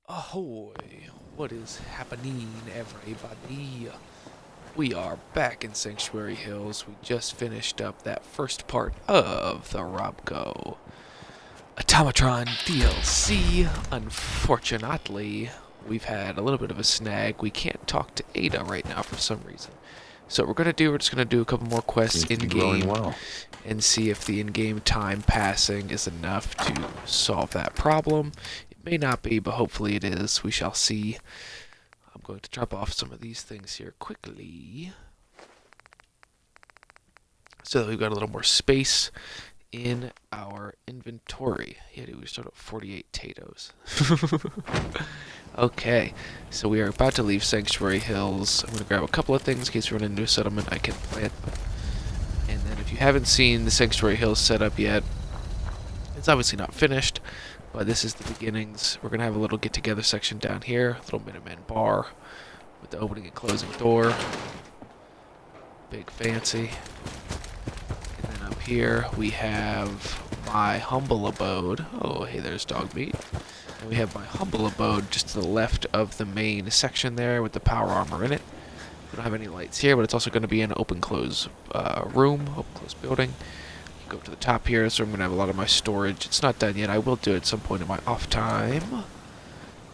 Ahoy! What is happening, everybody? We are back in Sanctuary Hills. We just finished up that first part of the Robco Automatron DLC. Unfortunately, we've had a little bit of a snag. We can't talk to Ada right now for some reason. So what we're just gonna do a couple more quests Seems to be growing in-game well. and see if the in-game time passing is enough to solve that problem. It may not be, but hopefully it is. We shall see. I'm going to drop off some of these things here quickly so that we've got a little more space in our inventory. Yeah, dude, we start at 48 potatoes. Okay, so we are about to leave Sanctuary Hills. I'm going to grab a couple of things in case we run into a settlement I can plant. And then if you haven't seen the Sanctuary Hills setup yet, it's obviously not finished, but this is the beginnings. We're going to have a little get-together section down here, a little Minuteman bar with the opening and closing door. Big fancy. And then up here we have my humble abode. Oh, hey, there's dog meat. And we have my humble abode just to the left of the main section there with the power armor in it. We don't have any lights here, but it's also going to be an open-close room, open-close building. Go up to the top here, so I'm going to have a lot of my storage. It's not done yet. I will do it at some point in my off time.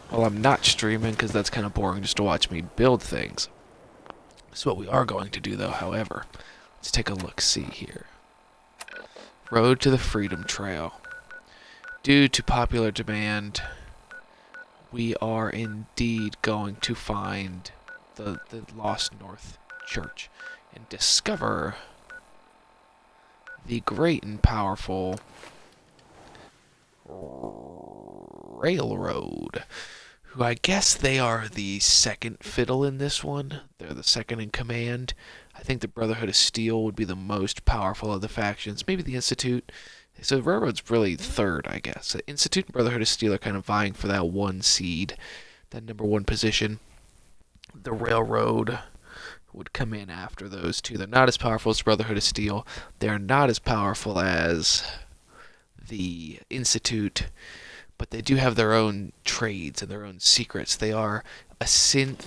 While I'm not streaming, because that's kind of boring just to watch me build things. So what we are going to do, though, however, let's take a look-see here. Road to the Freedom Trail. Due to popular demand, we are indeed going to find the Lost North Church and discover the great and powerful Railroad, who I guess they are the second fiddle in this one. They're the second in command. I think the Brotherhood of Steel would be the most powerful of the factions. Maybe the Institute. So the Railroad's really third, I guess. The Institute and Brotherhood of Steel are kind of vying for that one seed, that number one position. The Railroad would come in after those two. They're not as powerful as Brotherhood of Steel. They're not as powerful as the Institute, but they do have their own trades and their own secrets. They are a synth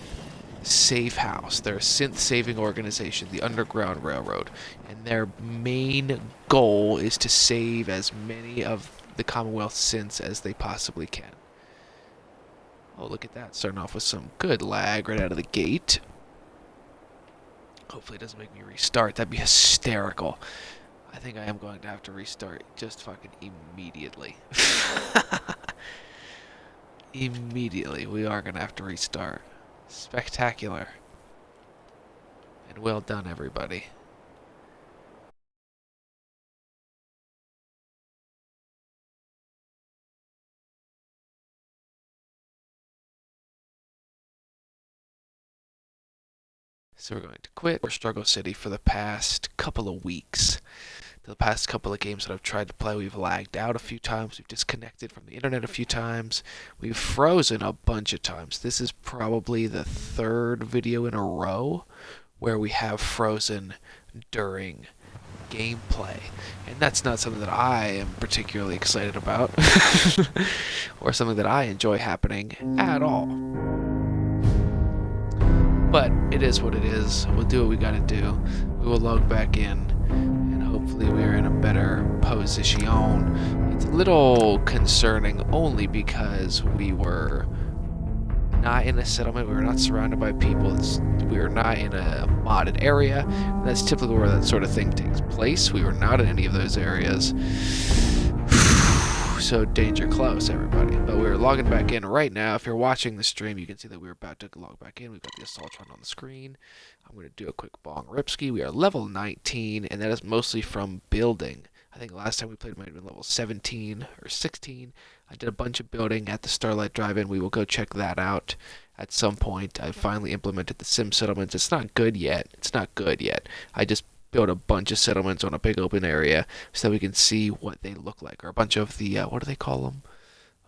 safe house. They're a synth saving organization, the Underground Railroad, and their main goal is to save as many of the Commonwealth synths as they possibly can. Oh, look at that. Starting off with some good lag right out of the gate. Hopefully it doesn't make me restart. That'd be hysterical. I think I am going to have to restart just fucking immediately. Immediately, we are going to have to restart. Spectacular. And well done, everybody. So we're going to quit Struggle City for the past couple of weeks. The past couple of games that I've tried to play, we've lagged out a few times, we've disconnected from the internet a few times, we've frozen a bunch of times. This is probably the third video in a row where we have frozen during gameplay. And that's not something that I am particularly excited about, or something that I enjoy happening at all. But it is what it is. We'll do what we gotta do. We will log back in, and hopefully we are in a better position. It's a little concerning only because we were not in a settlement, we were not surrounded by people, we were not in a modded area. And that's typically where that sort of thing takes place. We were not in any of those areas. So danger close, everybody. But we're logging back in right now. If you're watching the stream, you can see that we're about to log back in. We've got the Assaultron on the screen. I'm going to do a quick bong ripski. We are level 19, and that is mostly from building. I think last time we played might have been level 17 or 16. I did a bunch of building at the Starlight Drive-In. We will go check that out at some point. I finally implemented the sim settlements. It's not good yet. It's not good yet. I just build a bunch of settlements on a big open area so that we can see what they look like, or a bunch of the what do they call them?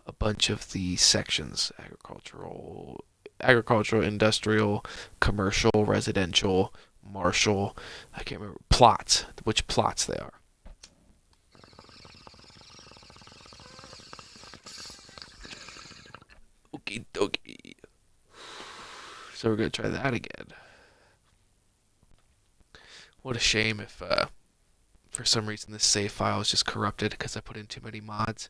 A bunch of the sections: agricultural, industrial, commercial, residential, martial. I can't remember plots. Which plots they are. Okie dokie. So we're gonna try that again. What a shame if for some reason this save file is just corrupted because I put in too many mods.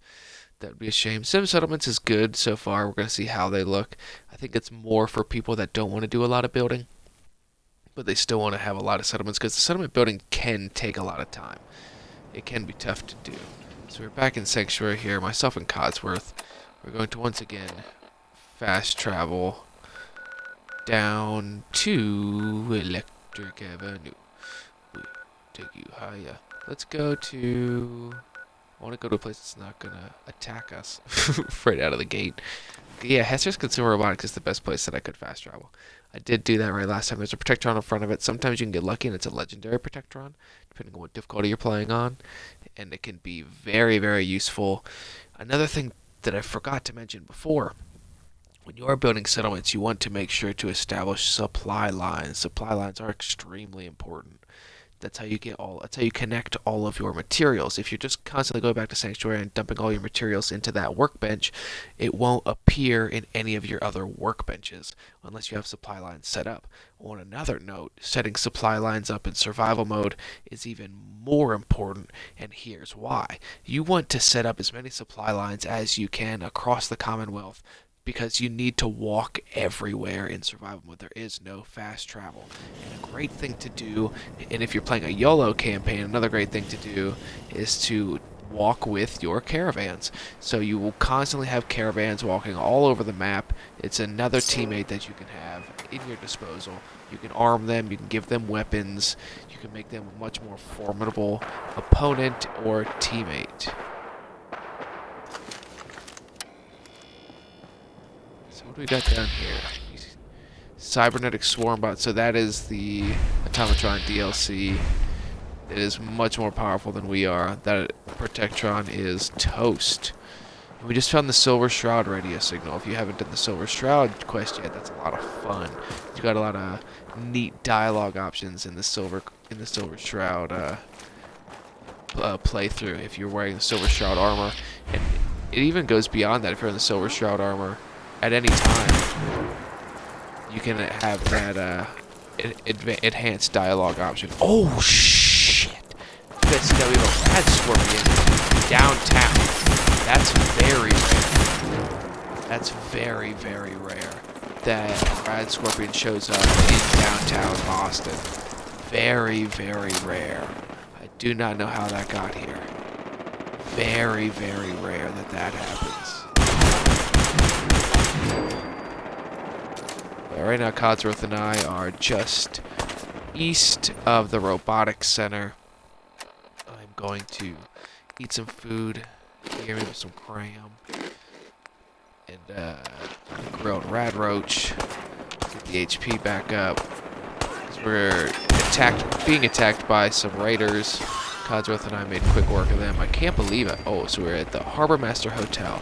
That would be a shame. Sim Settlements is good so far. We're going to see how they look. I think it's more for people that don't want to do a lot of building, but they still want to have a lot of settlements because the settlement building can take a lot of time. It can be tough to do. So we're back in Sanctuary here, myself and Codsworth. We're going to once again fast travel down to Electric Avenue. We'll take you higher. Let's go to... I want to go to a place that's not going to attack us right out of the gate. Yeah, Hester's Consumer Robotics is the best place that I could fast travel. I did do that right last time. There's a Protectron in front of it. Sometimes you can get lucky and it's a legendary Protectron, depending on what difficulty you're playing on. And it can be very, very useful. Another thing that I forgot to mention before, when you are building settlements, you want to make sure to establish supply lines. Supply lines are extremely important. That's how you connect all of your materials. If you're just constantly going back to Sanctuary and dumping all your materials into that workbench, it won't appear in any of your other workbenches unless you have supply lines set up. On another note, setting supply lines up in survival mode is even more important, and here's why. You want to set up as many supply lines as you can across the Commonwealth, because you need to walk everywhere in survival mode. There is no fast travel. And a great thing to do, and if you're playing a YOLO campaign, another great thing to do is to walk with your caravans. So you will constantly have caravans walking all over the map. It's another teammate that you can have in your disposal. You can arm them, you can give them weapons, you can make them a much more formidable opponent or teammate. What do we got down here? Cybernetic Swarmbot. So that is the Automatron DLC. It is much more powerful than we are. That Protectron is toast. And we just found the Silver Shroud radio signal. If you haven't done the Silver Shroud quest yet, that's a lot of fun. You got a lot of neat dialogue options in the Silver Shroud playthrough. If you're wearing the Silver Shroud armor, and it even goes beyond that. If you're in the Silver Shroud armor, at any time, you can have that enhanced dialogue option. Oh, shit! You guys see that we have a Rad Scorpion downtown. That's very rare. That's very, very rare that Rad Scorpion shows up in downtown Boston. Very, very rare. I do not know how that got here. Very, very rare that happens. Right now, Codsworth and I are just east of the robotics center. I'm going to eat some food here, maybe some cram, and grilled rad roach. Get the HP back up. We're being attacked by some raiders. Codsworth and I made quick work of them. I can't believe it. Oh, so we're at the Harbormaster Hotel.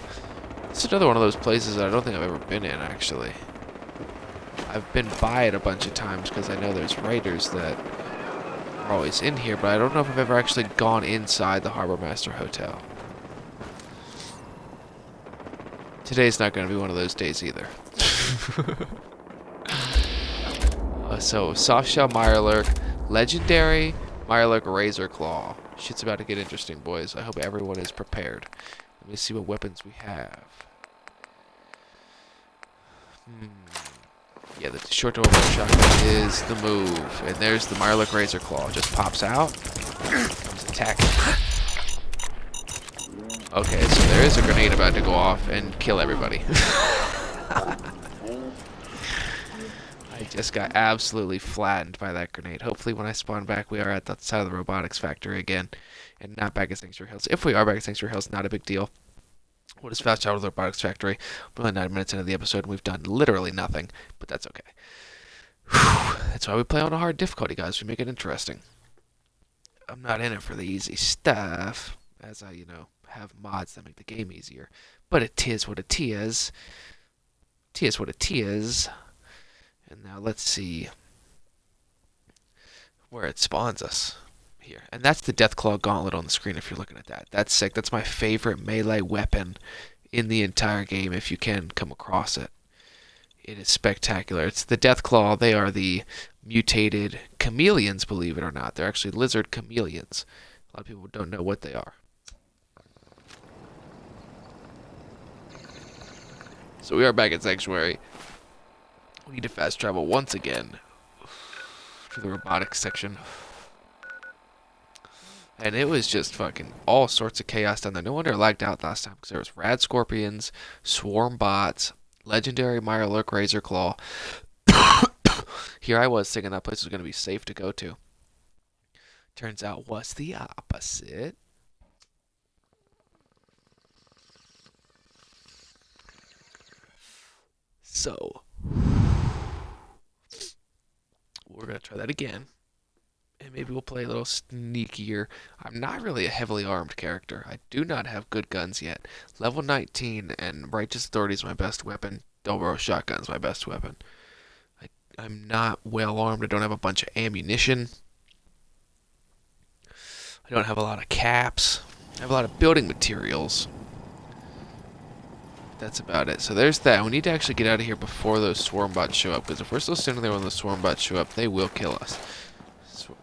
It's another one of those places that I don't think I've ever been in, actually. I've been by it a bunch of times because I know there's raiders that are always in here, but I don't know if I've ever actually gone inside the Harbormaster Hotel. Today's not going to be one of those days either. So, Softshell Mirelurk, Legendary Mirelurk Razor Claw. Shit's about to get interesting, boys. I hope everyone is prepared. Let me see what weapons we have. Yeah, the short door shotgun is the move. And there's the Mirelurk Razor Claw. Just pops out. Comes attacking. Okay, so there is a grenade about to go off and kill everybody. I just got absolutely flattened by that grenade. Hopefully when I spawn back, we are at the side of the robotics factory again. And not back at Sanctuary Hills. If we are back at Sanctuary Hills, not a big deal. We'll just fast travel to the robotics factory. We're only 9 minutes into the episode, and we've done literally nothing. But that's okay. Whew. That's why we play on a hard difficulty, guys. We make it interesting. I'm not in it for the easy stuff, as I, have mods that make the game easier. But it is what it is. It is what it is. And now let's see where it spawns us. Here. And that's the Deathclaw Gauntlet on the screen if you're looking at that. That's sick. That's my favorite melee weapon in the entire game if you can come across it. It is spectacular. It's the Deathclaw. They are the mutated chameleons, believe it or not. They're actually lizard chameleons. A lot of people don't know what they are. So we are back at Sanctuary. We need to fast travel once again to the robotics section. And it was just fucking all sorts of chaos down there. No wonder it lagged out last time, because there was rad scorpions, swarm bots, legendary Mirelurk Razor Claw. Here I was thinking that place was going to be safe to go to. Turns out was the opposite. So, we're going to try that again. And maybe we'll play a little sneakier. I'm not really a heavily armed character. I do not have good guns yet. Level 19 and Righteous Authority is my best weapon. Double shotgun is my best weapon. I'm not well armed. I don't have a bunch of ammunition. I don't have a lot of caps. I have a lot of building materials. That's about it. So there's that. We need to actually get out of here before those swarm bots show up, because if we're still standing there when the swarm bots show up, they will kill us.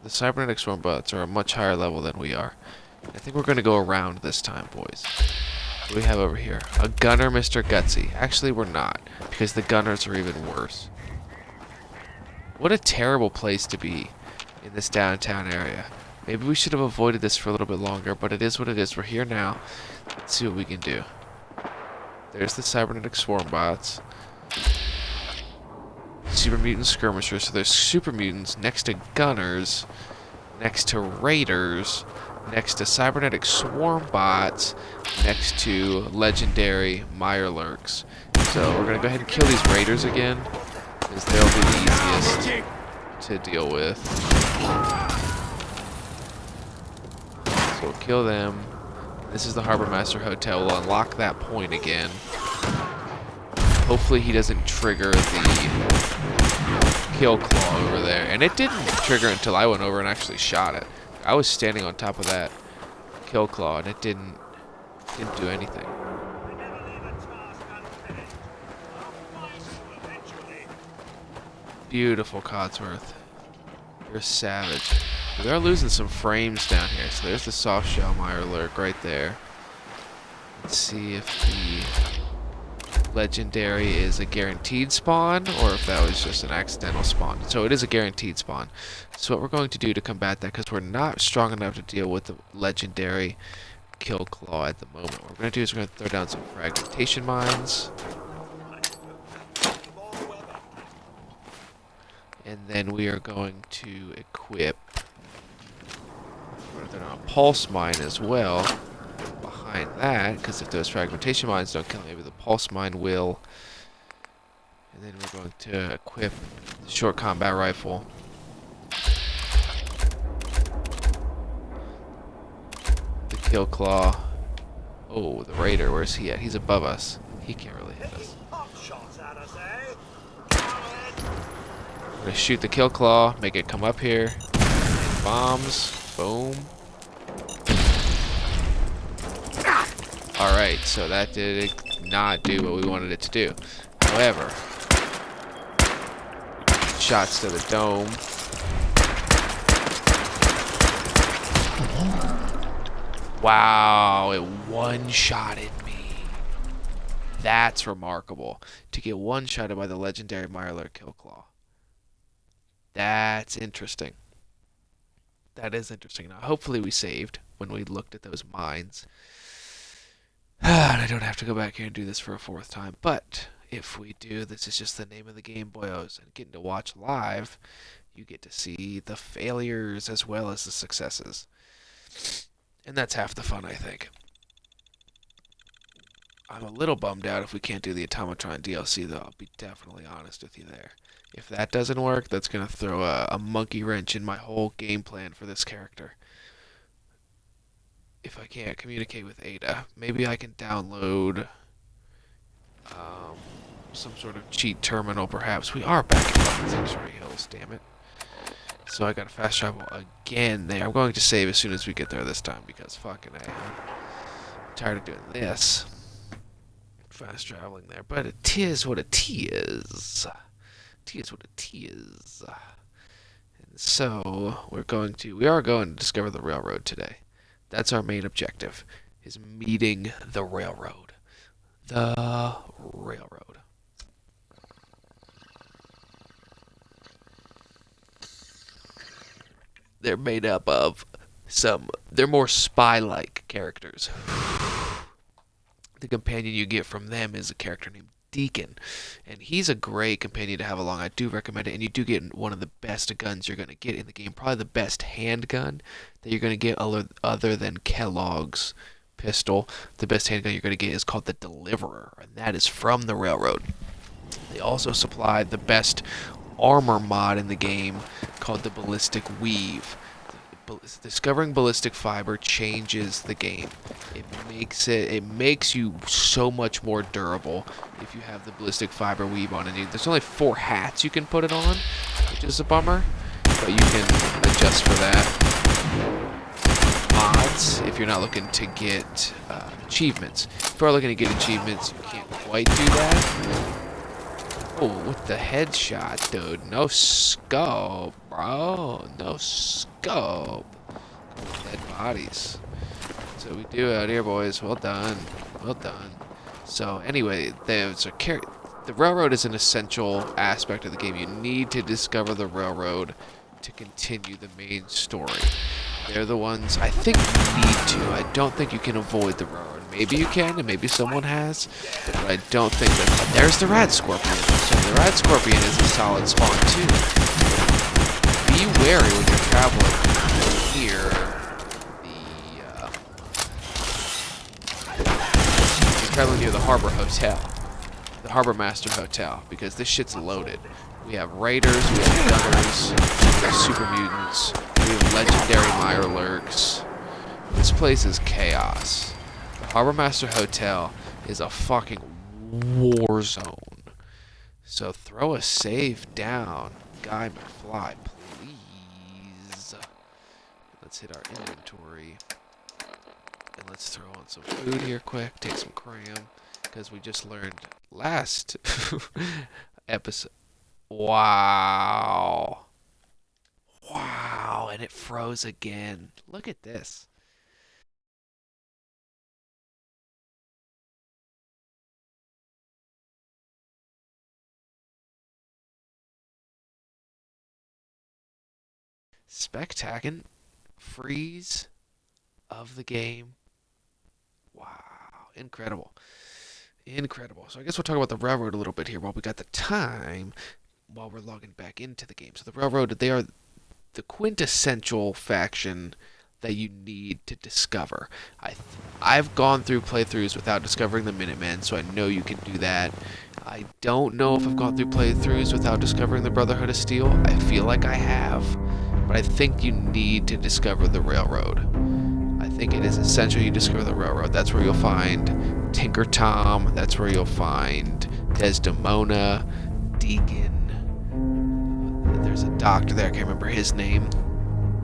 The cybernetic swarm bots are a much higher level than we are. I think we're going to go around this time, boys. What do we have over here? A gunner, Mr. Gutsy. Actually, we're not, because the gunners are even worse. What a terrible place to be in this downtown area. Maybe we should have avoided this for a little bit longer, but it is what it is. We're here now. Let's see what we can do. There's the cybernetic swarm bots. Super mutant skirmishers. So there's super mutants next to gunners, next to raiders, next to cybernetic swarm bots, next to legendary Mirelurks. So we're gonna go ahead and kill these raiders again, because they'll be the easiest to deal with. So we'll kill them. This is the Harbormaster Hotel. We'll unlock that point again. Hopefully he doesn't trigger the kill claw over there. And it didn't trigger until I went over and actually shot it. I was standing on top of that kill claw and it didn't do anything. Beautiful, Codsworth. You're a savage. We are losing some frames down here. So there's the soft shell Mirelurk right there. Let's see if the legendary is a guaranteed spawn or if that was just an accidental spawn. So it is a guaranteed spawn. So what we're going to do to combat that, because we're not strong enough to deal with the legendary kill claw at the moment, what we're going to do is we're going to throw down some fragmentation mines. And then we are going to equip, we're going to throw down a pulse mine as well behind that, because if those fragmentation mines don't kill, maybe the pulse mine will. And then we're going to equip the short combat rifle. The kill claw. Oh, the raider, where's he at? He's above us. He can't really hit us. We're gonna shoot the kill claw, make it come up here. And bombs. Boom. Alright, so that did not do what we wanted it to do. However, shots to the dome. Wow, it one-shotted me. That's remarkable. To get one-shotted by the legendary Mirelurk kill claw. That's interesting. That is interesting. Now, hopefully we saved when we looked at those mines. And I don't have to go back here and do this for a fourth time. But if we do, this is just the name of the game, boyos. And getting to watch live, you get to see the failures as well as the successes. And that's half the fun, I think. I'm a little bummed out if we can't do the Automatron DLC, though. I'll be definitely honest with you there. If that doesn't work, that's going to throw a monkey wrench in my whole game plan for this character. If I can't communicate with Ada, maybe I can download some sort of cheat terminal, perhaps. We are back in Sanctuary Hills, damn it. So I got to fast travel again there. I'm going to save as soon as we get there this time, because fucking A. I'm tired of doing this. fast traveling there, but it is what it is. It is what it is. And so we are going to discover the railroad today. That's our main objective, is meeting the railroad. The railroad. They're made up of they're more spy-like characters. The companion you get from them is a character named Deacon, and he's a great companion to have along. I do recommend it, and you do get one of the best guns you're going to get in the game. Probably the best handgun that you're going to get other than Kellogg's pistol. The best handgun you're going to get is called the Deliverer, and that is from the railroad. They also supplied the best armor mod in the game called the Ballistic Weave. Discovering ballistic fiber changes the game. It makes you so much more durable if you have the ballistic fiber weave on. And there's only 4 hats you can put it on, which is a bummer, but you can adjust for that. Mods, if you're not looking to get achievements. If you are looking to get achievements, you can't quite do that. Oh, with the headshot, dude. No scope, bro. No scope. Dead bodies. That's what we do out here, boys. Well done. Well done. So, anyway, the railroad is an essential aspect of the game. You need to discover the railroad to continue the main story. They're the ones I think you need to. I don't think you can avoid the railroad. Maybe you can, and maybe someone has, but I don't think that. There's the Rat Scorpion. So the Rat Scorpion is a solid spawn too. Be wary when you're traveling near the Harbor Hotel, the Harbormaster Hotel, because this shit's loaded. We have raiders, we have gunners, we have super mutants, we have legendary Mirelurks. This place is chaos. The Harbormaster Hotel is a fucking war zone. So throw a save down, Guy McFly, please. Let's hit our inventory. And let's throw on some food here quick, take some cram, because we just learned last episode. Wow. Wow, and it froze again. Look at this. Spectacular freeze of the game. Wow, incredible. Incredible. So I guess we'll talk about the railroad a little bit here while we got the time, while we're logging back into the game. So the railroad, they are the quintessential faction that you need to discover. I've gone through playthroughs without discovering the Minutemen, so I know you can do that. I don't know if I've gone through playthroughs without discovering the Brotherhood of Steel. I feel like I have, but I think you need to discover the railroad. I think it is essential you discover the railroad. That's where you'll find Tinker Tom. That's where you'll find Desdemona, Deacon. There's a doctor there. I can't remember his name.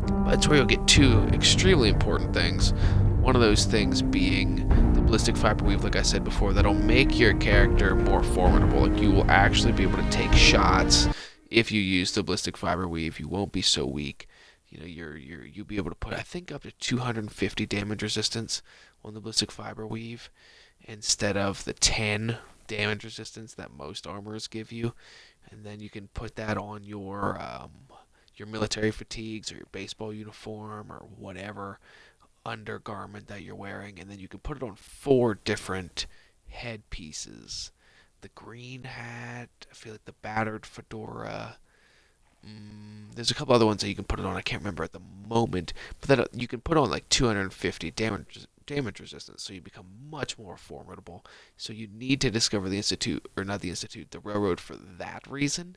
But that's where you'll get 2 extremely important things. One of those things being the ballistic fiber weave, like I said before, that'll make your character more formidable. Like, you will actually be able to take shots if you use the ballistic fiber weave. You won't be so weak. You know, you'll be able to put, I think, up to 250 damage resistance on the ballistic fiber weave instead of the 10 damage resistance that most armors give you. And then you can put that on your military fatigues or your baseball uniform or whatever undergarment that you're wearing, and then you can put it on 4 different headpieces. The green hat, I feel like the battered fedora. There's a couple other ones that you can put it on. I can't remember at the moment, but that you can put on like 250 damage resistance, so you become much more formidable. So you need to discover the Institute, or not the Institute, the railroad for that reason.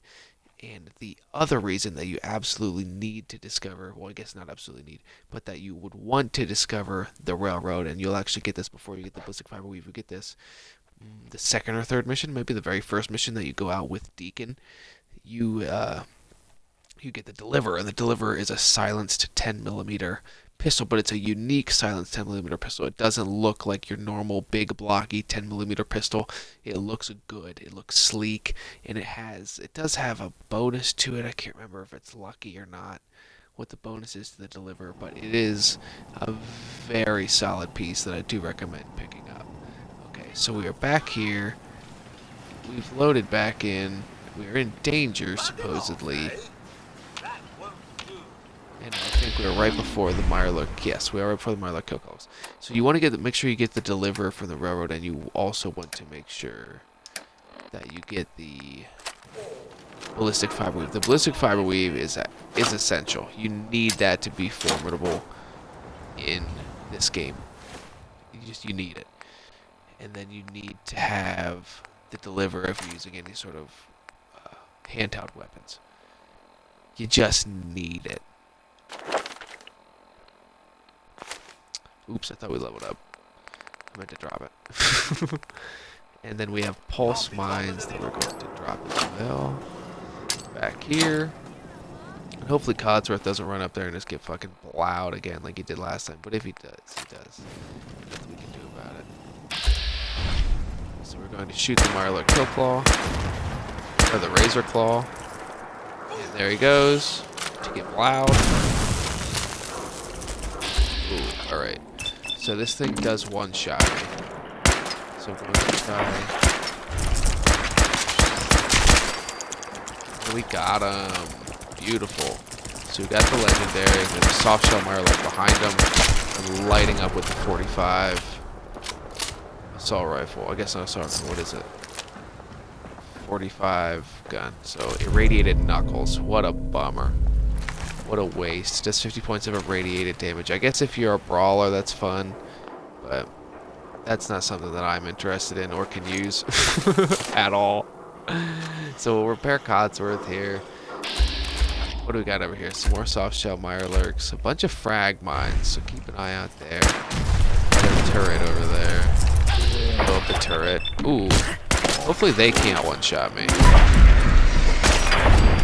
And the other reason that you absolutely need to discover, well, I guess not absolutely need, but that you would want to discover the railroad, and you'll actually get this before you get the ballistic fiber weave. You get this the second or third mission, maybe the very first mission that you go out with Deacon. You get the Deliverer, and the Deliverer is a silenced 10mm pistol, but it's a unique silenced 10mm pistol. It doesn't look like your normal big blocky 10mm pistol. It looks good. It looks sleek, and it does have a bonus to it. I can't remember if it's lucky or not, what the bonus is to the deliver, but it is a very solid piece that I do recommend picking up. Okay, so we are back here. We've loaded back in. We are in danger, supposedly. And I think we are right before the Mirelurk. Yes, we are right before the Mirelurk kill calls. So you want to make sure you get the deliver from the railroad, and you also want to make sure that you get the ballistic fiber weave. The ballistic fiber weave is essential. You need that to be formidable in this game. You need it, and then you need to have the deliver if you're using any sort of handheld weapons. You just need it. Oops, I thought we leveled up. I meant to drop it. And then we have pulse mines that we're going to drop as well. Back here. And hopefully Codsworth doesn't run up there and just get fucking plowed again like he did last time. But if he does, he does. Nothing we can do about it. So we're going to shoot the Mirelurk Kill Claw. Or the Razor Claw. And there he goes. To get plowed. Ooh, alright. So this thing does one-shot me. So I'm going to try. And we got him. Beautiful. So we got the legendary. There's a soft shell Mirelurk behind him. And lighting up with the 45 assault rifle. I guess not assault rifle. What is it? 45 gun. So irradiated knuckles. What a bummer. What a waste. Just 50 points of irradiated damage. I guess if you're a brawler, that's fun. But that's not something that I'm interested in or can use at all. So we'll repair Codsworth here. What do we got over here? Some more soft shell Mirelurks. A bunch of frag mines. So keep an eye out there. Another turret over there. Blow up the turret. Ooh. Hopefully they can't one-shot me.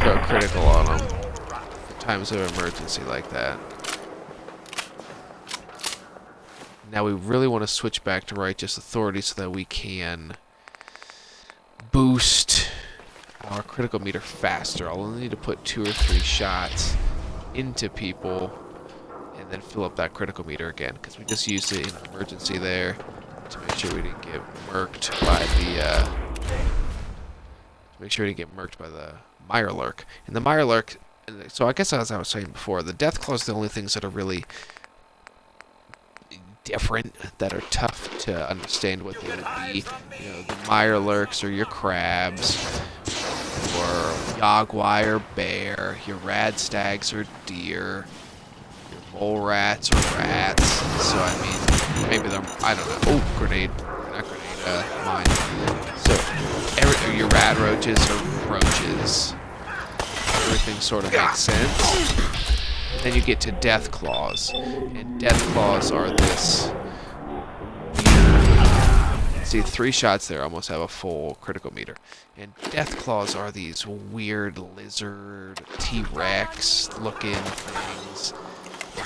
Throw a critical on them. Times of emergency like that. Now we really want to switch back to Righteous Authority so that we can boost our critical meter faster. I'll only need to put 2 or 3 shots into people and then fill up that critical meter again, because we just used it in emergency there to make sure we didn't get murked by the Mirelurk. And the Mirelurk, so I guess as I was saying before, the Death Claws are the only things that are really different, that are tough to understand what they would be. You know, the Mirelurks or your crabs, or Yogwai or bear, your rad stags or deer, your mole rats or rats. So I mean, maybe they're, I don't know. Oh, grenade, not grenade, mine. So your rad roaches or roaches. Everything sort of makes sense. And then you get to Death Claws. And Death Claws are this weird... See, 3 shots there almost have a full critical meter. And Death Claws are these weird lizard, T-Rex looking things.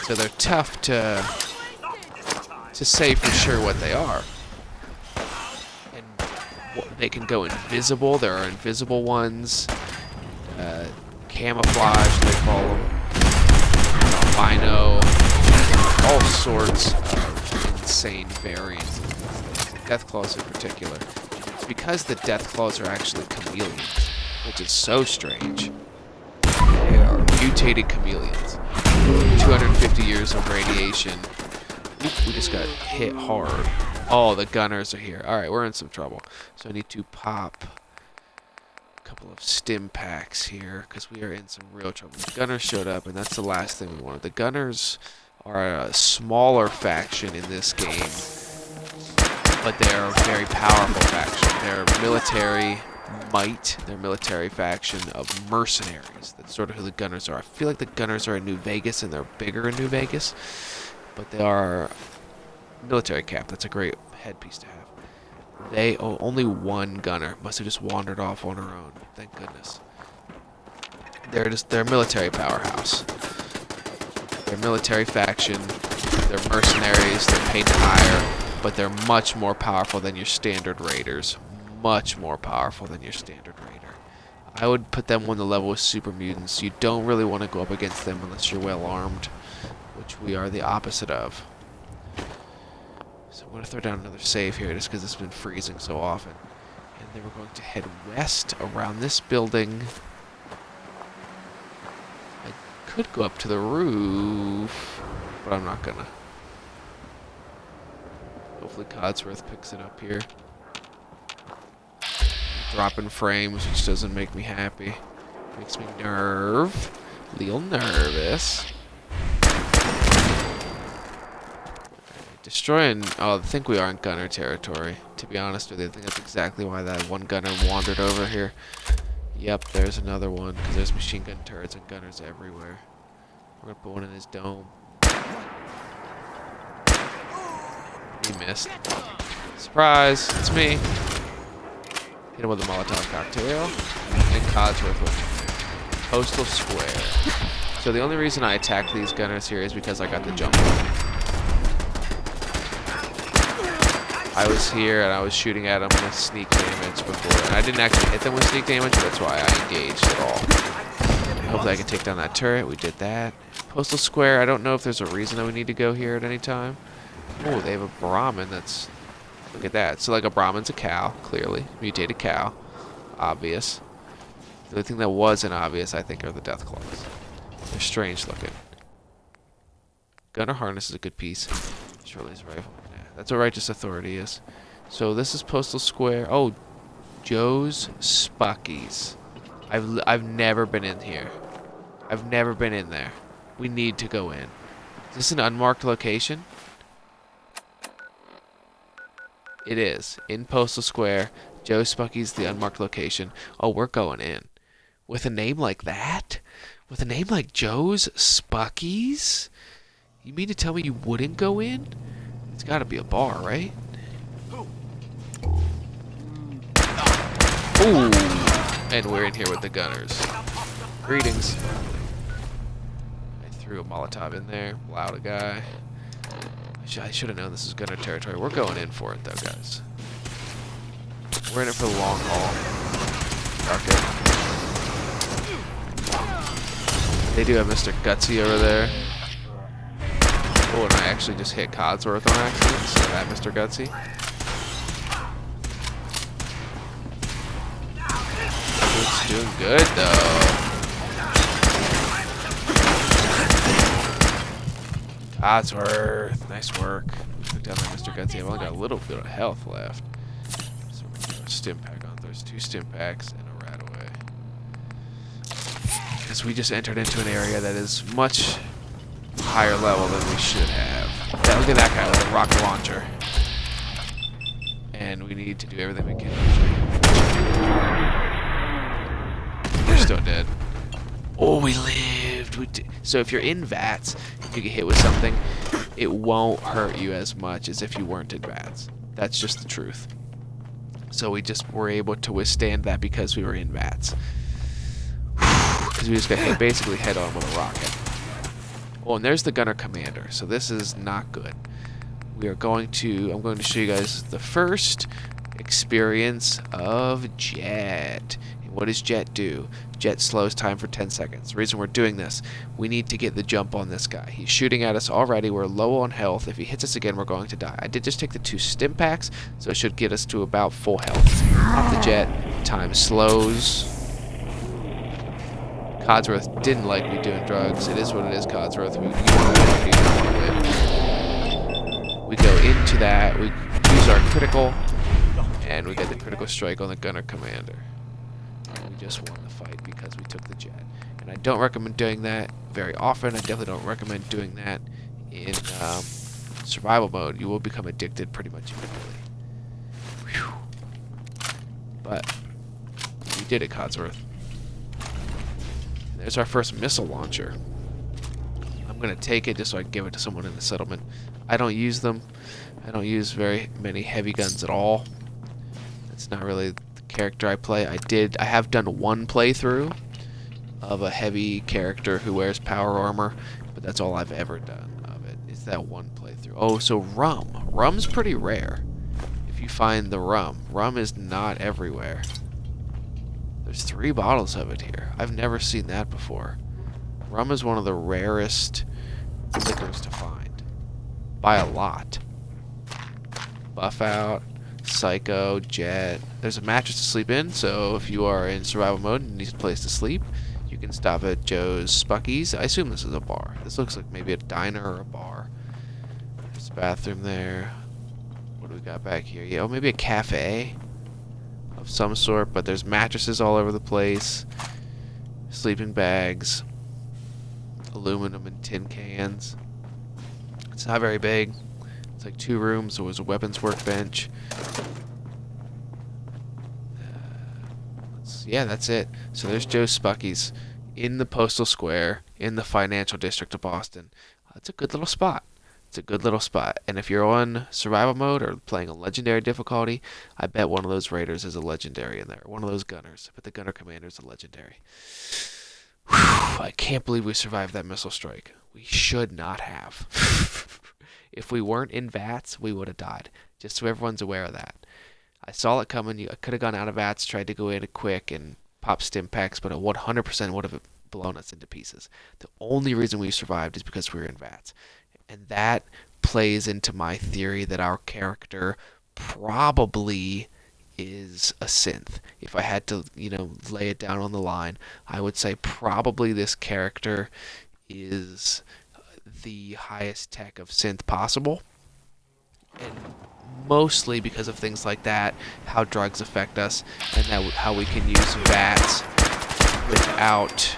So they're tough to say for sure what they are. And they can go invisible. There are invisible ones. Camouflage, they call them. Albino. All sorts of insane variants. Death Claws in particular. It's because the Death Claws are actually chameleons, which is so strange. They are mutated chameleons. 250 years of radiation. Oop, we just got hit hard. Oh, the gunners are here. Alright, we're in some trouble. So I need to pop couple of stim packs here because we are in some real trouble. The gunners showed up, and that's the last thing we wanted. The gunners are a smaller faction in this game, but they are a very powerful faction. They're military might. They're a military faction of mercenaries. That's sort of who the gunners are. I feel like the gunners are in New Vegas, and they're bigger in New Vegas, but they are military cap. That's a great headpiece to have. They only one gunner must have just wandered off on her own. Thank goodness. They're a military powerhouse. They're a military faction. They're mercenaries. They're paid to hire, but they're much more powerful than your standard raiders. Much more powerful than your standard raider. I would put them on the level with super mutants. You don't really want to go up against them unless you're well armed, which we are the opposite of. So I'm going to throw down another save here just because it's been freezing so often. And then we're going to head west around this building. I could go up to the roof, but I'm not gonna. Hopefully Codsworth picks it up here. Dropping frames, which doesn't make me happy. Makes me little nervous. Destroying... Oh, I think we are in gunner territory. To be honest with you, I think that's exactly why that one gunner wandered over here. Yep, there's another one, because there's machine gun turrets and gunners everywhere. We're gonna put one in his dome. He missed. Surprise! It's me! Hit him with a Molotov cocktail. And Codsworth with Postal Square. So the only reason I attacked these gunners here is because I got the jump on. I was here and I was shooting at them with sneak damage before. And I didn't actually hit them with sneak damage, but that's why I engaged at all. Hopefully I can take down that turret. We did that. Postal Square, I don't know if there's a reason that we need to go here at any time. Oh, they have a Brahmin that's... Look at that. So like a Brahmin's a cow, clearly. Mutated cow. Obvious. The only thing that wasn't obvious, I think, are the death claws. They're strange looking. Gunner harness is a good piece. Shirley's rifle. Yeah, that's what Righteous Authority is. So this is Postal Square. Oh, Joe's Spuckies. I've never been in here. I've never been in there. We need to go in. Is this an unmarked location? It is. In Postal Square. Joe Spucky's the unmarked location. Oh, we're going in. With a name like that? With a name like Joe's Spucky's? You mean to tell me you wouldn't go in? It's gotta be a bar, right? Ooh! And we're in here with the gunners. Greetings. I threw a Molotov in there. Wowed a guy. I should have known this is gunner territory. We're going in for it, though, guys. We're in it for the long haul. Okay. They do have Mr. Gutsy over there. Oh, and I actually just hit Codsworth on accident, so that Mr. Gutsy. It's doing good, though. Codsworth, nice work. Took down that Mr. Gutsy. I've only got a little bit of health left. So we're gonna throw a stim pack on. There's 2 stim packs and a rat away. Because we just entered into an area that is much higher level than we should have. Yeah, look at that guy with a rocket launcher. And we need to do everything we can. We're still dead. Oh, we lived. So if you're in VATS, if you get hit with something, it won't hurt you as much as if you weren't in VATS. That's just the truth. So we just were able to withstand that because we were in VATS. Because we just got hit basically head on with a rocket. Oh, and there's the gunner commander. So this is not good. I'm going to show you guys the first experience of Jet. And what does Jet do? Jet slows time for 10 seconds. The reason we're doing this, we need to get the jump on this guy. He's shooting at us already. We're low on health. If he hits us again, we're going to die. I did just take the 2 stim packs, so it should get us to about full health. Off the Jet, time slows. Codsworth didn't like me doing drugs. It is what it is, Codsworth. You want to win, you don't want to win. We go into that. We use our critical, and we get the critical strike on the gunner commander. We just won the fight because we took the Jet. And I don't recommend doing that very often. I definitely don't recommend doing that in survival mode. You will become addicted pretty much immediately. Whew. But we did it, Codsworth. And there's our first missile launcher. I'm going to take it just so I can give it to someone in the settlement. I don't use them. I don't use very many heavy guns at all. It's not really character I play. I have done one playthrough of a heavy character who wears power armor, but but that's all I've ever done of it, is that one playthrough. Oh, so rum. Rum's pretty rare. If you find the rum. Rum is not everywhere. There's 3 bottles of it here. I've never seen that before. Rum is one of the rarest liquors to find. By a lot. Buff Out, Psycho, Jet. There's a mattress to sleep in, so if you are in survival mode and need a place to sleep, you can stop at Joe's Spuckies. I assume this is a bar. This looks like maybe a diner or a bar. There's a bathroom there. What do we got back here? Yeah, oh, maybe a cafe of some sort, but there's mattresses all over the place. Sleeping bags. Aluminum and tin cans. It's not very big. It's like 2 rooms. There was a weapons workbench. Yeah, that's it. So there's Joe's Spuckies in the Postal Square in the financial district of Boston. It's a good little spot. It's a good little spot. And if you're on survival mode or playing a legendary difficulty, I bet one of those raiders is a legendary in there. One of those gunners. But the gunner commander is a legendary. Whew, I can't believe we survived that missile strike. We should not have. If we weren't in VATS, we would have died. Just so everyone's aware of that. I saw it coming. I could have gone out of VATS, tried to go in quick and pop stim packs, but it 100% would have blown us into pieces. The only reason we survived is because we were in VATS. And that plays into my theory that our character probably is a synth. If I had to, lay it down on the line, I would say probably this character is the highest tech of synth possible. And mostly because of things like that, how drugs affect us, and how we can use VATS without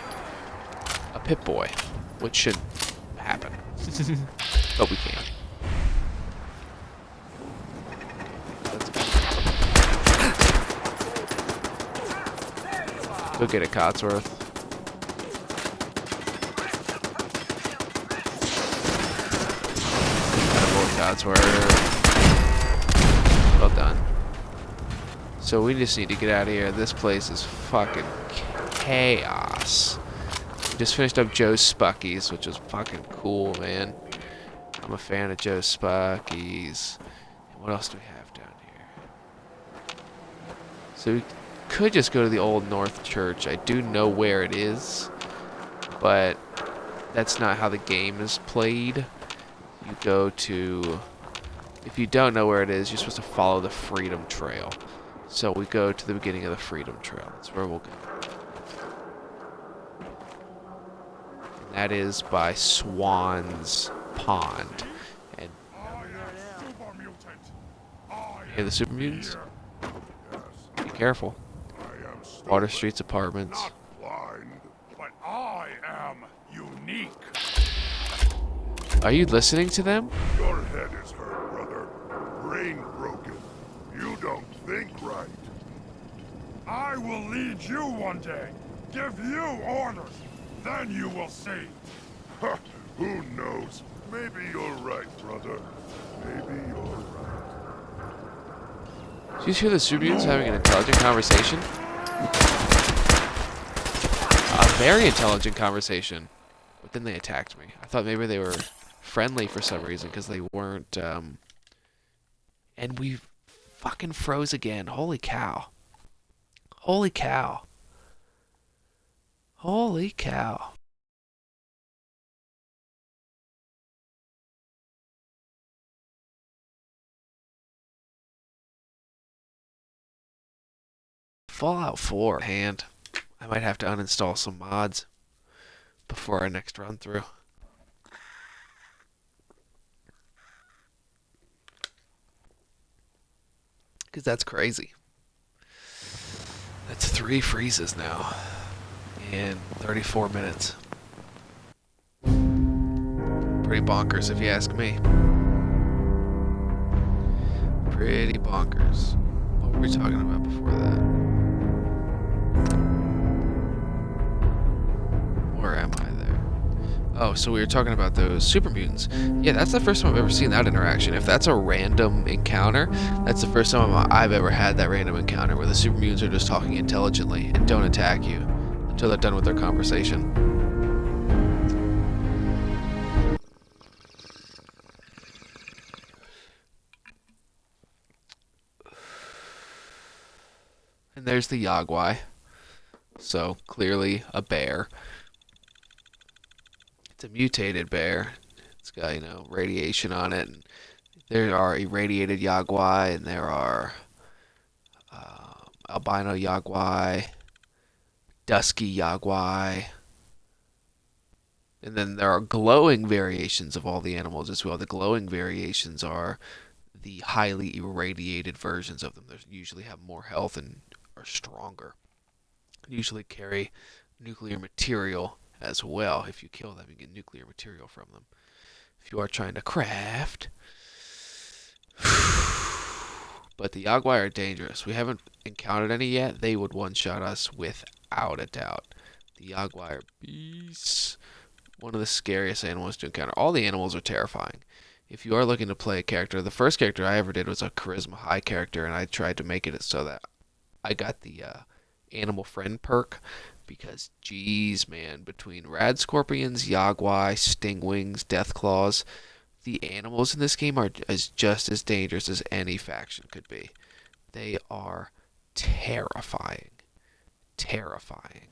a Pip-Boy, which should happen. But we can't. Let's go get it, Cotsworth. Cotsworth. Well done. So we just need to get out of here. This place is fucking chaos. We just finished up Joe's Spuckies, which was fucking cool, man. I'm a fan of Joe's Spuckies. And what else do we have down here? So we could just go to the Old North Church. I do know where it is, but that's not how the game is played. You go to... If you don't know where it is, you're supposed to follow the Freedom Trail. So we go to the beginning of the Freedom Trail. That's where we'll go. And that is by Swan's Pond. And you hear the super mutants? Be careful. Water Street's apartments. Not blind, but I am unique. Are you listening to them? Your head is hurt, brother. Brain broken. You don't think right. I will lead you one day. Give you orders. Then you will see. Ha, who knows? Maybe you're right, brother. Maybe you're right. Did you hear the super mutants having an intelligent conversation? A very intelligent conversation. But then they attacked me. I thought maybe they were friendly for some reason because they weren't. And we fucking froze again. Holy cow. Holy cow. Holy cow. Fallout 4 hand. I might have to uninstall some mods before our next run through. Because that's crazy. That's 3 freezes now in 34 minutes. Pretty bonkers if you ask me. Pretty bonkers. What were we talking about before that? Where am I there? Oh, so we were talking about those super mutants. Yeah, that's the first time I've ever seen that interaction. If that's a random encounter, that's the first time I've ever had that random encounter where the super mutants are just talking intelligently and don't attack you until they're done with their conversation. And there's the Yagwai. So, clearly a bear. It's a mutated bear. It's got, radiation on it. And there are irradiated Yagwai, and there are albino Yagwai, dusky Yagwai. And then there are glowing variations of all the animals as well. The glowing variations are the highly irradiated versions of them. They usually have more health and are stronger. Usually carry nuclear material as well. If you kill them, you get nuclear material from them. If you are trying to craft. But the Yagwai are dangerous. We haven't encountered any yet. They would one-shot us without a doubt. The Yagwai are beasts. One of the scariest animals to encounter. All the animals are terrifying. If you are looking to play a character, the first character I ever did was a charisma high character, and I tried to make it so that I got the animal friend perk, because geez, man, between rad scorpions, Yagwai, stingwings, deathclaws, the animals in this game are just as dangerous as any faction could be. They are terrifying. Terrifying.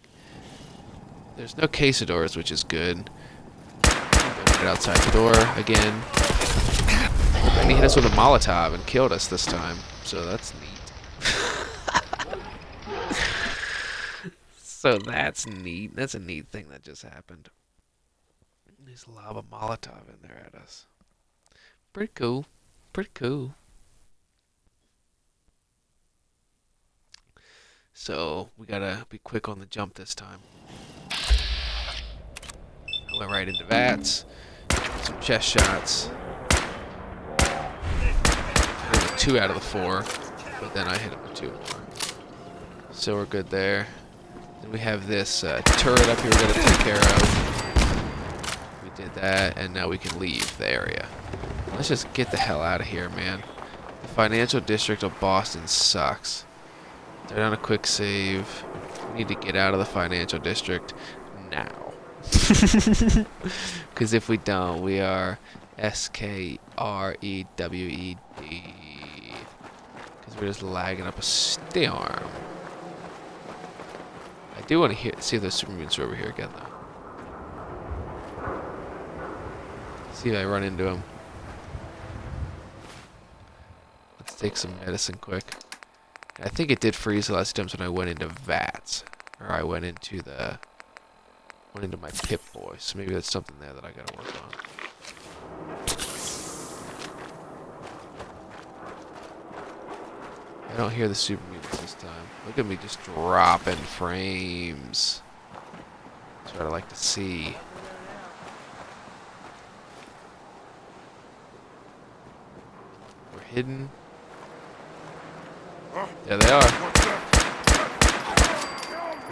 There's no quesadores, which is good. Right outside the door again. And he hit us with a Molotov and killed us this time, so that's neat. So that's neat. That's a neat thing that just happened. There's lava Molotov in there at us. Pretty cool. Pretty cool. So we gotta be quick on the jump this time. I went right into vats. Some chest shots. I hit him with 2 out of the 4, but then I hit him with 2 more. So we're good there. Then we have this turret up here we gotta take care of. We did that, and now we can leave the area. Let's just get the hell out of here, man. The financial district of Boston sucks. They're on a quick save. We need to get out of the financial district now. Because if we don't, we are SKREWED. Because we're just lagging up a storm. I do want to see if those super mutants are over here again, though. See if I run into them. Let's take some medicine quick. I think it did freeze the last times when I went into vats, or I went into my Pip-Boy. So maybe that's something there that I gotta work on. I don't hear the super mutants this time. Look at me just dropping frames. That's what I like to see. We're hidden. There they are.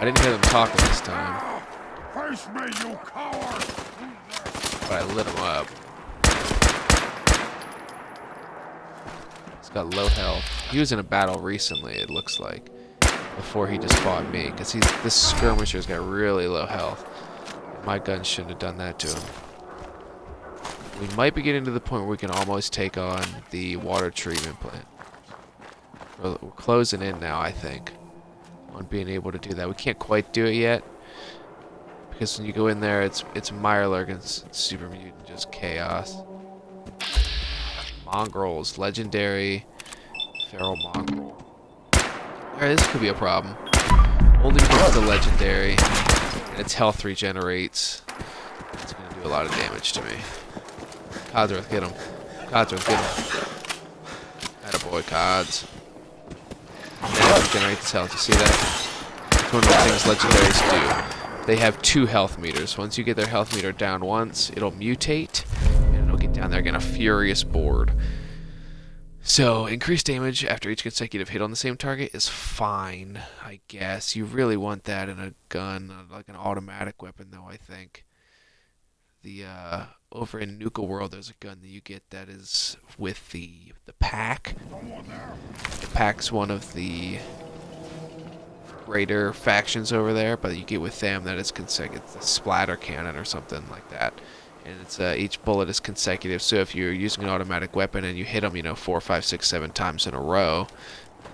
I didn't hear them talking this time. Face me, you coward! But I lit him up. He's got low health. He was in a battle recently, it looks like, before he just fought me, because this skirmisher's got really low health. My gun shouldn't have done that to him. We might be getting to the point where we can almost take on the water treatment plant. We're closing in now, I think, on being able to do that. We can't quite do it yet, because when you go in there, it's Mirelurk and super mutant, just chaos. Mongrels, legendary, feral mongrel. Alright, this could be a problem. Only because the legendary, and its health regenerates. It's going to do a lot of damage to me. Codsworth, get him. Codsworth, get him. Attaboy, Cods. Now regenerate its health. You see that? It's one of the things legendaries do. They have 2 health meters. Once you get their health meter down once, it'll mutate, and it'll get down there again, a furious board. So, increased damage after each consecutive hit on the same target is fine, I guess. You really want that in a gun, like an automatic weapon, though, I think. Over in Nuka World, there's a gun that you get that is with the pack. The pack's one of the greater factions over there, but you get with them that it's consecutive. It's a splatter cannon or something like that. And it's each bullet is consecutive, so if you're using an automatic weapon and you hit them, 4, 5, 6, 7 times in a row,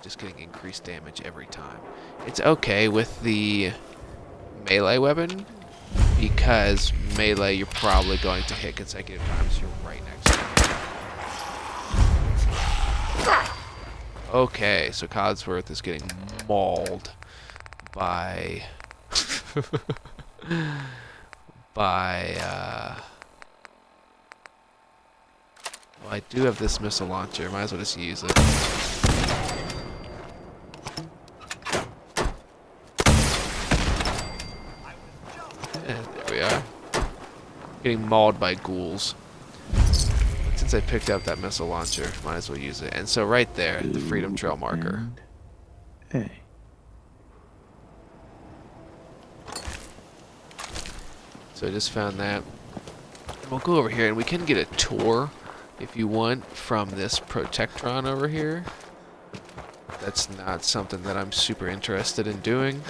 just getting increased damage every time. It's okay with the melee weapon, because melee you're probably going to hit consecutive times. You're right next to it. Okay, so Codsworth is getting mauled by well, I do have this missile launcher. Might as well just use it. There we are. Getting mauled by ghouls. But since I picked up that missile launcher, might as well use it. And so right there, the Freedom Trail marker. A. So I just found that. And we'll go over here, and we can get a tour, if you want, from this Protectron over here. That's not something that I'm super interested in doing.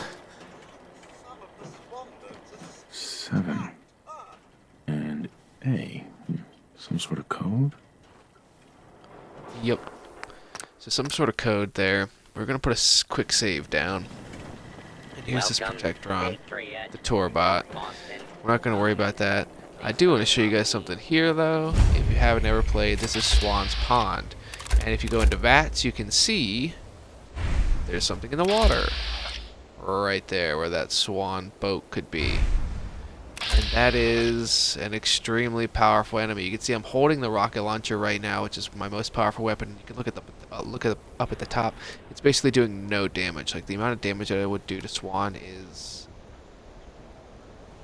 7 and A. Some sort of code? Yep. So some sort of code there. We're going to put a quick save down. And here's this Protectron, the tour bot. We're not going to worry about that. I do want to show you guys something here, though. If you haven't ever played, this is Swan's Pond. And if you go into VATS, you can see there's something in the water. Right there, where that swan boat could be. And that is an extremely powerful enemy. You can see I'm holding the rocket launcher right now, which is my most powerful weapon. You can look at up at the top. It's basically doing no damage. Like, the amount of damage that it would do to Swan is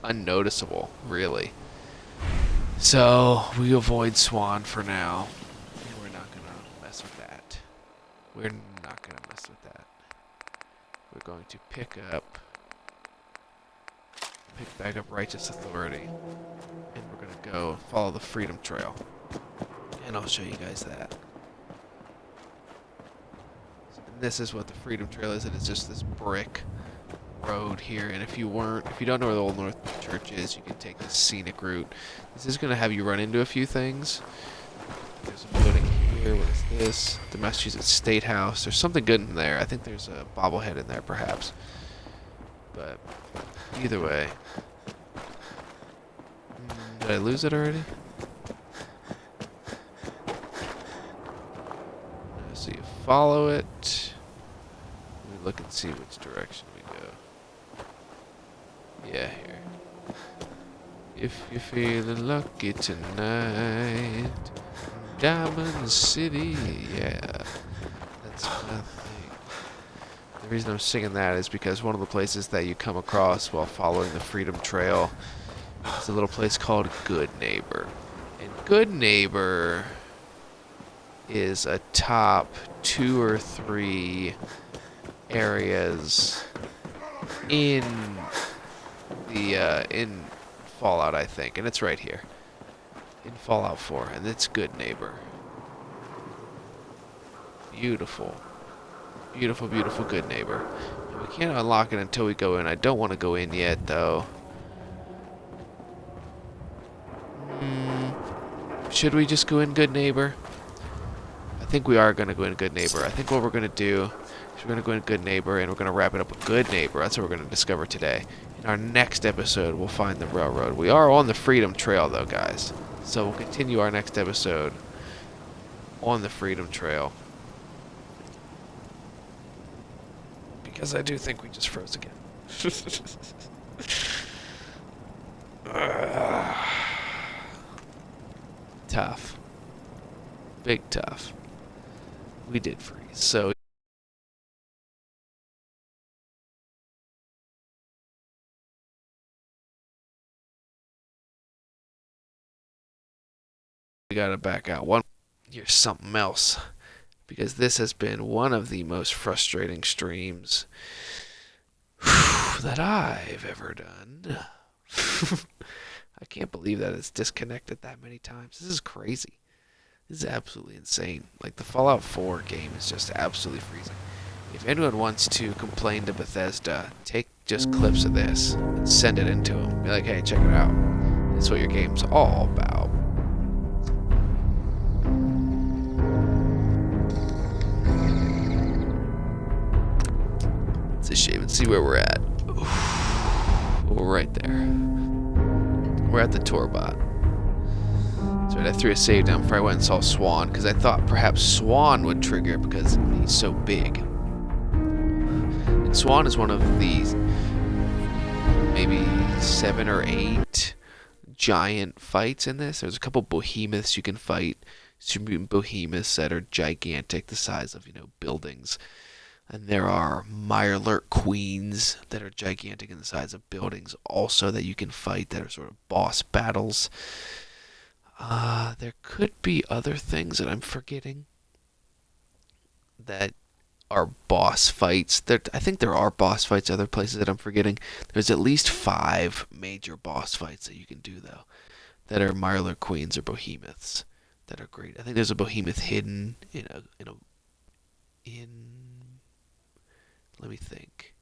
unnoticeable, really. So we avoid Swan for now. And we're not gonna mess with that. We're not gonna mess with that. We're going to pick back up Righteous Authority, and we're gonna go follow the Freedom Trail, and I'll show you guys that. And this is what the Freedom Trail is. It is just this brick road here, and if you don't know where the Old North Church is, you can take this scenic route. This is gonna have you run into a few things. There's a building here. What is this? The Massachusetts State House. There's something good in there. I think there's a bobblehead in there, perhaps. But either way. Did I lose it already? So you follow it. We look and see which direction we go. Yeah, here. If you're feeling lucky tonight, Diamond City, yeah. That's my thing. The reason I'm singing that is because one of the places that you come across while following the Freedom Trail is a little place called Good Neighbor. And Good Neighbor is a top 2 or 3 areas in the in Fallout, I think, and it's right here in Fallout 4, and it's Good Neighbor. Beautiful. Beautiful, beautiful Good Neighbor. And we can't unlock it until we go in. I don't want to go in yet, though. Should we just go in Good Neighbor? I think we are going to go in Good Neighbor. I think what we're going to do is we're going to go in Good Neighbor, and we're going to wrap it up with Good Neighbor. That's what we're going to discover today. In our next episode, we'll find the railroad. We are on the Freedom Trail, though, guys. So we'll continue our next episode on the Freedom Trail. Because I do think we just froze again. Tough. Big tough. We did freeze. So we gotta back out. Here's something else. Because this has been one of the most frustrating streams that I've ever done. I can't believe that it's disconnected that many times. This is crazy. This is absolutely insane. Like, the Fallout 4 game is just absolutely freezing. If anyone wants to complain to Bethesda, take just clips of this and send it into them. Be like, hey, check it out. This is what your game's all about. Let's see where we're at. We're right there. We're at the Torbot. So I threw a save down before I went and saw Swan, because I thought perhaps Swan would trigger because he's so big. And Swan is one of the maybe 7 or 8 giant fights in this. There's a couple behemoths you can fight. Super mutant behemoths that are gigantic, the size of, buildings. And there are Mirelurk queens that are gigantic in the size of buildings also that you can fight that are sort of boss battles. There could be other things that I'm forgetting that are boss fights. I think there are boss fights other places that I'm forgetting. There's at least 5 major boss fights that you can do, though, that are Mirelurk queens or behemoths that are great. I think there's a behemoth hidden in let me think.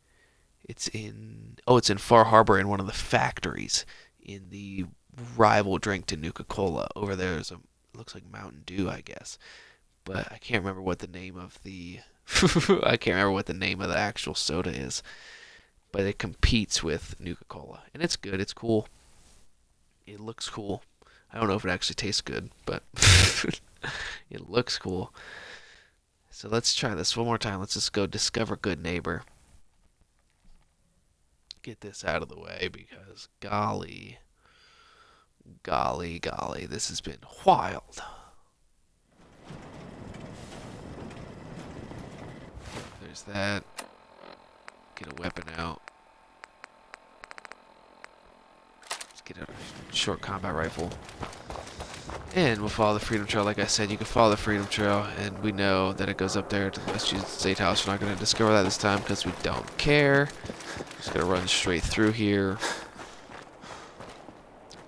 It's in Far Harbor in one of the factories in the rival drink to Nuka-Cola. Over there is it looks like Mountain Dew, I guess. But I can't remember what the name of the I can't remember what the name of the actual soda is. But it competes with Nuka-Cola. And it's good, it's cool. It looks cool. I don't know if it actually tastes good, but it looks cool. So let's try this one more time. Let's just go discover Good Neighbor. Get this out of the way because golly, this has been wild. There's that. Get a weapon out. Let's get a short combat rifle. And we'll follow the Freedom Trail. Like I said, you can follow the Freedom Trail, and we know that it goes up there to the Massachusetts State House. We're not going to discover that this time because we don't care. Just going to run straight through here.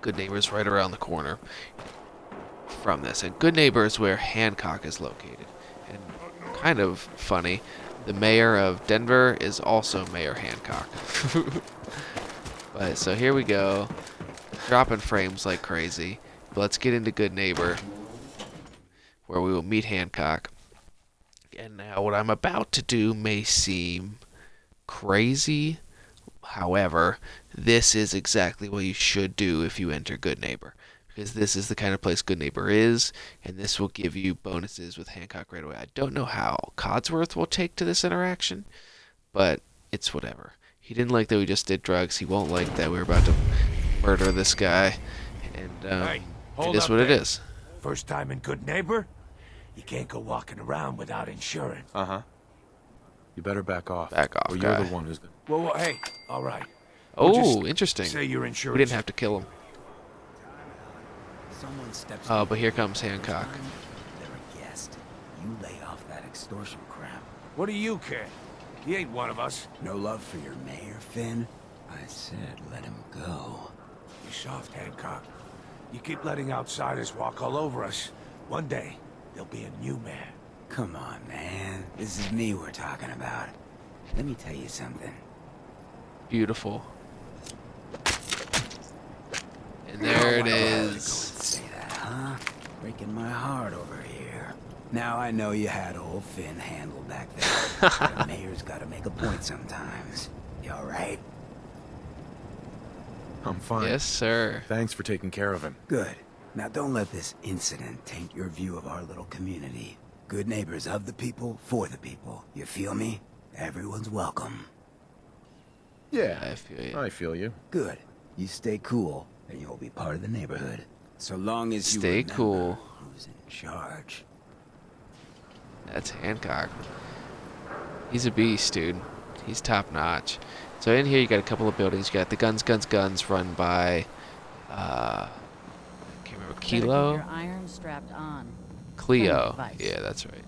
Good Neighbor is right around the corner from this. And Good Neighbor is where Hancock is located. And kind of funny, the mayor of Denver is also Mayor Hancock. But so here we go. Dropping frames like crazy. But let's get into Good Neighbor, where we will meet Hancock. And now what I'm about to do may seem crazy. However, this is exactly what you should do if you enter Good Neighbor. Because this is the kind of place Good Neighbor is, and this will give you bonuses with Hancock right away. I don't know how Codsworth will take to this interaction, but it's whatever. He didn't like that we just did drugs. He won't like that we were about to murder this guy. And Hey, it is what it is. First time in Good Neighbor? You can't go walking around without insurance. Uh-huh. You better back off. Back off, or you're guy. the one who's gonna... Well, hey, all right. Oh, interesting. Say your insurance. We didn't have to kill him. Someone steps Oh, but here comes Hancock. They're a guest. You lay off that extortion crap. What do you care? He ain't one of us. No love for your mayor, Finn? I said let him go. You soft, Hancock. You keep letting outsiders walk all over us. One day, there'll be a new man. Come on, man. This is me we're talking about. Let me tell you something. Beautiful. And there it is. Say that, huh? Breaking my heart over here. Now I know you had old Finn handled back there. The mayor's gotta make a point sometimes. You alright? I'm fine. Yes, sir. Thanks for taking care of him. Good. Now don't let this incident taint your view of our little community. Good neighbors of the people, for the people. You feel me? Everyone's welcome. Yeah, I feel you. I feel you. Good. You stay cool, and you'll be part of the neighborhood. So long as you Stay remember cool. who's in charge. That's Hancock. He's a beast, dude. He's top notch. So in here you got a couple of buildings. You got the guns run by I can't remember, Better keep Kilo? your iron strapped on. Cleo. Friendly advice. Yeah, that's right.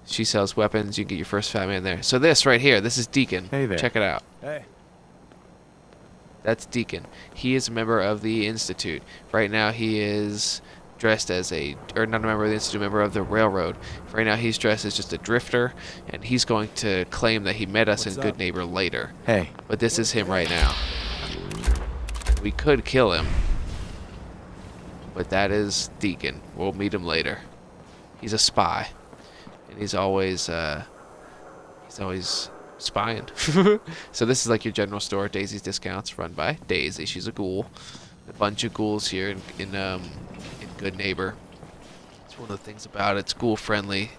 She sells weapons. You can get your first fat man there. So this right here, this is Deacon. Hey there. Check it out. Hey. That's Deacon. He is a member of the Institute. Right now he is dressed as or not a member of the Institute, a member of the Railroad. Right now he's dressed as just a drifter, and he's going to claim that he met us in Good Neighbor later. Hey. But this is him right now. We could kill him, but that is Deacon. We'll meet him later. He's a spy, and he's always spying. So this is like your general store, Daisy's Discounts, run by Daisy. She's a ghoul. A bunch of ghouls here in Good Neighbor. It's one of the things about it. It's ghoul friendly.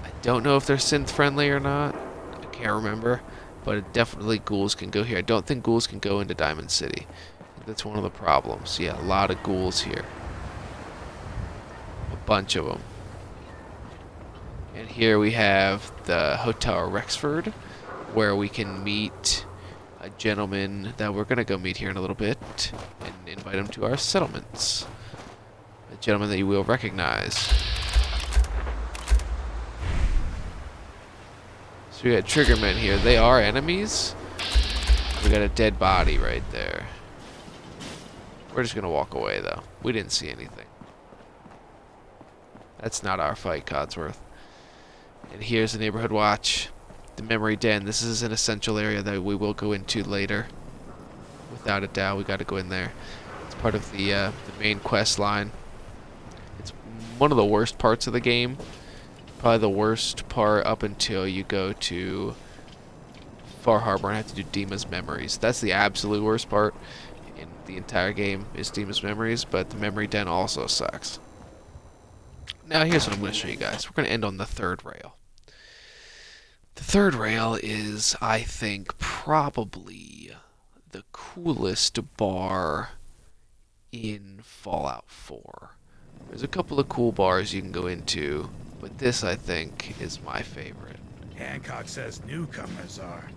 I don't know if they're synth friendly or not. I can't remember. But definitely ghouls can go here. I don't think ghouls can go into Diamond City. I think that's one of the problems. Yeah, a lot of ghouls here. A bunch of them. And here we have the Hotel Rexford, where we can meet a gentleman that we're going to go meet here in a little bit and invite him to our settlements. A gentleman that you will recognize. So we got Triggermen here. They are enemies. We got a dead body right there. We're just going to walk away, though. We didn't see anything. That's not our fight, Codsworth. And here's the Neighborhood Watch. The Memory Den. This is an essential area that we will go into later. Without a doubt, we got to go in there. It's part of the main quest line. It's one of the worst parts of the game. Probably the worst part up until you go to Far Harbor and have to do Dima's Memories. That's the absolute worst part in the entire game is Dima's Memories, but the Memory Den also sucks. Now here's what I'm going to show you guys. We're going to end on the third rail. The third rail is, I think, probably the coolest bar in Fallout 4. There's a couple of cool bars you can go into, but this, I think, is my favorite. Hancock says newcomers are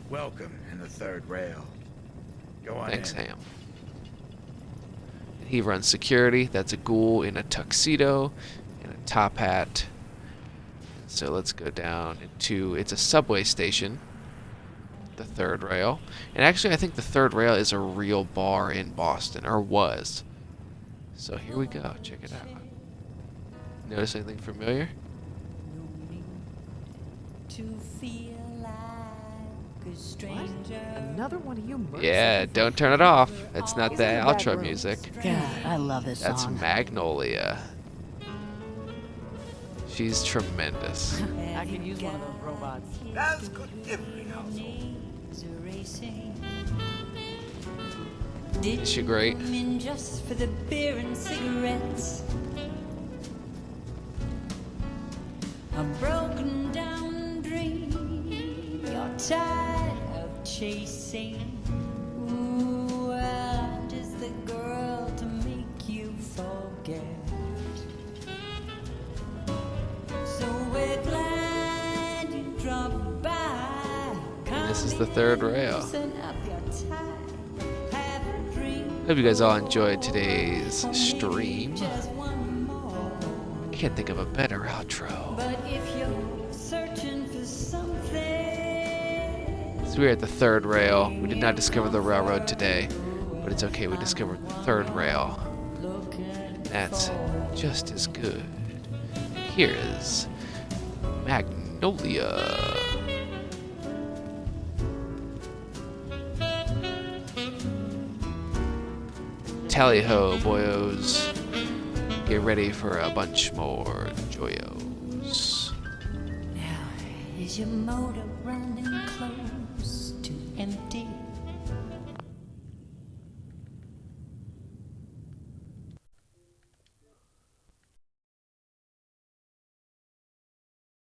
welcome in the third rail. Go on Thanks, in. Ham. And he runs security. That's a ghoul in a tuxedo and a top hat. So let's go down into, it's a subway station, the third rail. And actually I think the third rail is a real bar in Boston, or was. So here we go, check it out. Notice anything familiar? Another one of you. Yeah, don't turn it off. That's not the outro music. God, I love this That's song. Magnolia. She's tremendous. I could use one of those robots. That's good every household. Is she great? Just for the beer and cigarettes. A broken down dream you're tired of chasing. Ooh, well, I'm just the girl to make you forget. So we're glad you dropped by. This is the third rail. Loosen up your tie. Have a drink. Hope you guys all enjoyed today's stream. Just one more. I can't think of a better outro. But if you're searching for something, So we're at the third rail. We did not discover the railroad today, but it's okay. We discovered the third rail. That's just as good. Here is Magnolia. Tally ho, boyos. Get ready for a bunch more joyos. now is your motor